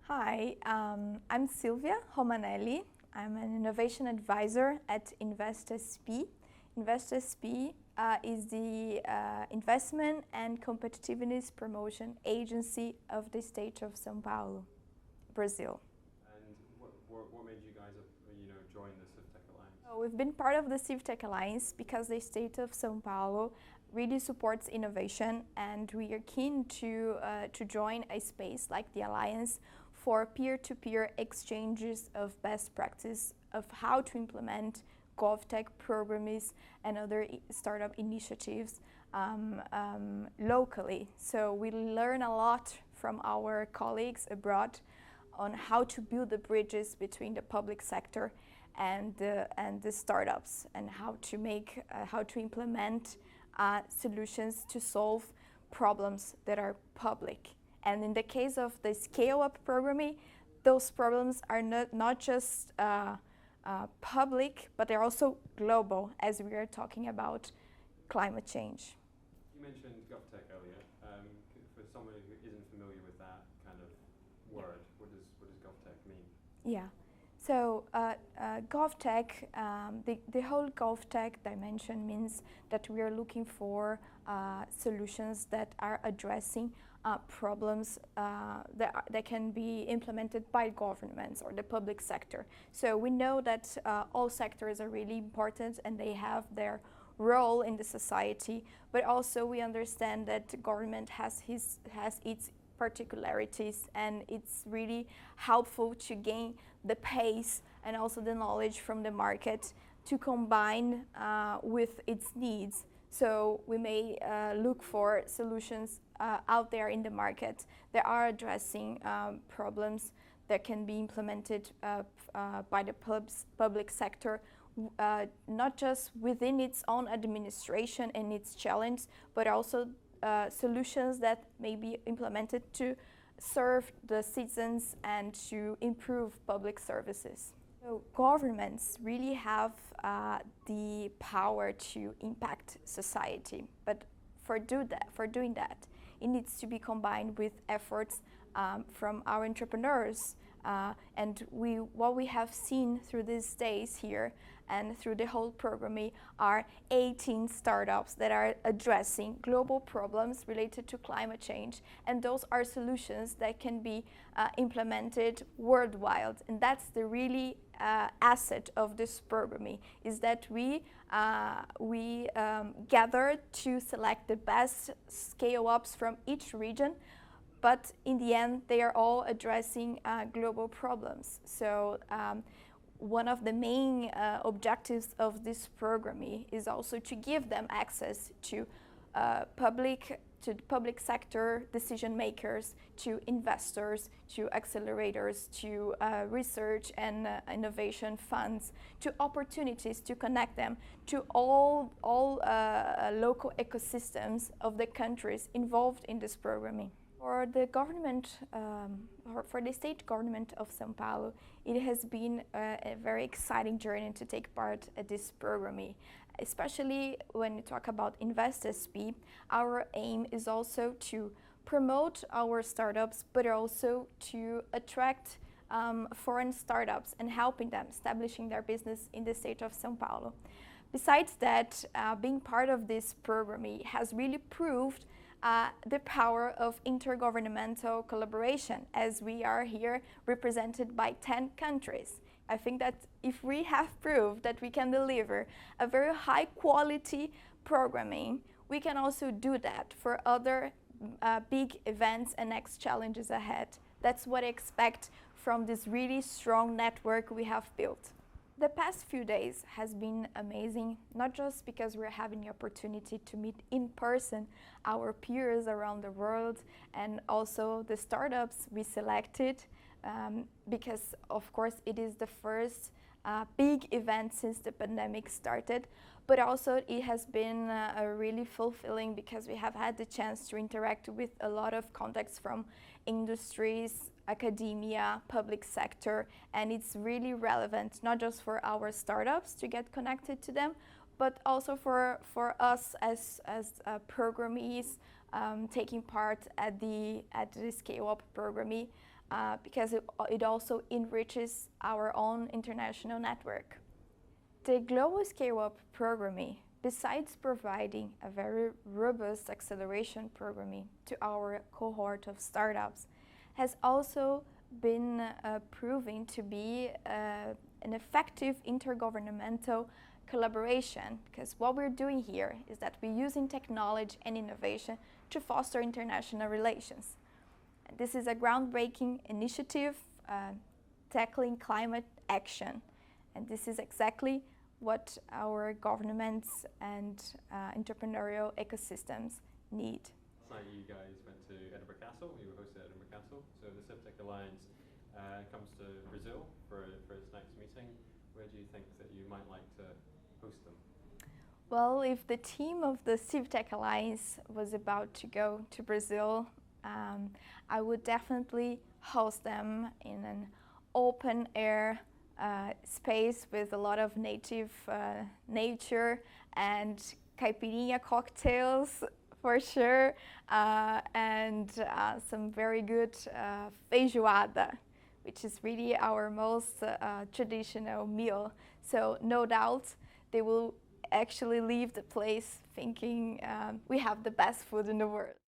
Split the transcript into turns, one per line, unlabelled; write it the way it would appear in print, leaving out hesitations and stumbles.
Hi, I'm Sylvia Romanelli. I'm an innovation advisor at InvestSP. InvestSP is the investment and competitiveness promotion agency of the state of São Paulo, Brazil.
And what made you guys, join the CivTech Alliance?
So we've been part of the CivTech Alliance because the state of São Paulo really supports innovation, and we are keen to join a space like the Alliance for peer-to-peer exchanges of best practice of how to implement GolfTech programs and other startup initiatives locally. So we learn a lot from our colleagues abroad on how to build the bridges between the public sector and the startups, and how to implement solutions to solve problems that are public. And in the case of the scale-up programming, those problems are not just public, but they're also global, as we are talking about climate change.
You mentioned GovTech earlier. For someone who isn't familiar with that kind of word, what does GovTech mean?
Yeah. So GolfTech, the whole GolfTech dimension means that we are looking for solutions that are addressing problems that can be implemented by governments or the public sector. So we know that all sectors are really important and they have their role in the society, but also we understand that government has its particularities, and it's really helpful to gain the pace and also the knowledge from the market to combine with its needs. So we may look for solutions out there in the market that are addressing problems that can be implemented by the public sector, not just within its own administration and its challenge, but also solutions that may be implemented to serve the citizens and to improve public services. So governments really have the power to impact society, but for doing that, it needs to be combined with efforts from our entrepreneurs. And what we have seen through these days here and through the whole program are 18 startups that are addressing global problems related to climate change, and those are solutions that can be implemented worldwide. And that's the really asset of this program, is that we gather to select the best scale-ups from each region, but in the end, they are all addressing global problems. So one of the main objectives of this program is also to give them access to public sector decision makers, to investors, to accelerators, to research and innovation funds, to opportunities to connect them to all local ecosystems of the countries involved in this programming. For the government, for the state government of São Paulo, it has been a very exciting journey to take part at this program. Especially when you talk about InvestSP, our aim is also to promote our startups, but also to attract foreign startups and helping them establishing their business in the state of São Paulo. Besides that, being part of this program has really proved the power of intergovernmental collaboration, as we are here represented by 10 countries. I think that if we have proved that we can deliver a very high quality programming, we can also do that for other big events and next challenges ahead. That's what I expect from this really strong network we have built. The past few days has been amazing, not just because we're having the opportunity to meet in person our peers around the world and also the startups we selected, because of course it is the first big event since the pandemic started, but also it has been really fulfilling because we have had the chance to interact with a lot of contacts from industries, academia, public sector, and it's really relevant not just for our startups to get connected to them, but also for us as programmees taking part at the Scale Up program. because it also enriches our own international network. The Global Scale-Up Programming, besides providing a very robust acceleration programming to our cohort of startups, has also been proven to be an effective intergovernmental collaboration, because what we're doing here is that we're using technology and innovation to foster international relations. And this is a groundbreaking initiative tackling climate action, and this is exactly what our governments and entrepreneurial ecosystems need.
Last night you guys went to Edinburgh Castle, you were hosted at Edinburgh Castle, so the CivTech Alliance comes to Brazil for its next meeting. Where do you think that you might like to host them?
Well, if the team of the CivTech Alliance was about to go to Brazil, I would definitely host them in an open air space with a lot of native nature and caipirinha cocktails for sure, and some very good feijoada, which is really our most traditional meal. So no doubt they will actually leave the place thinking we have the best food in the world.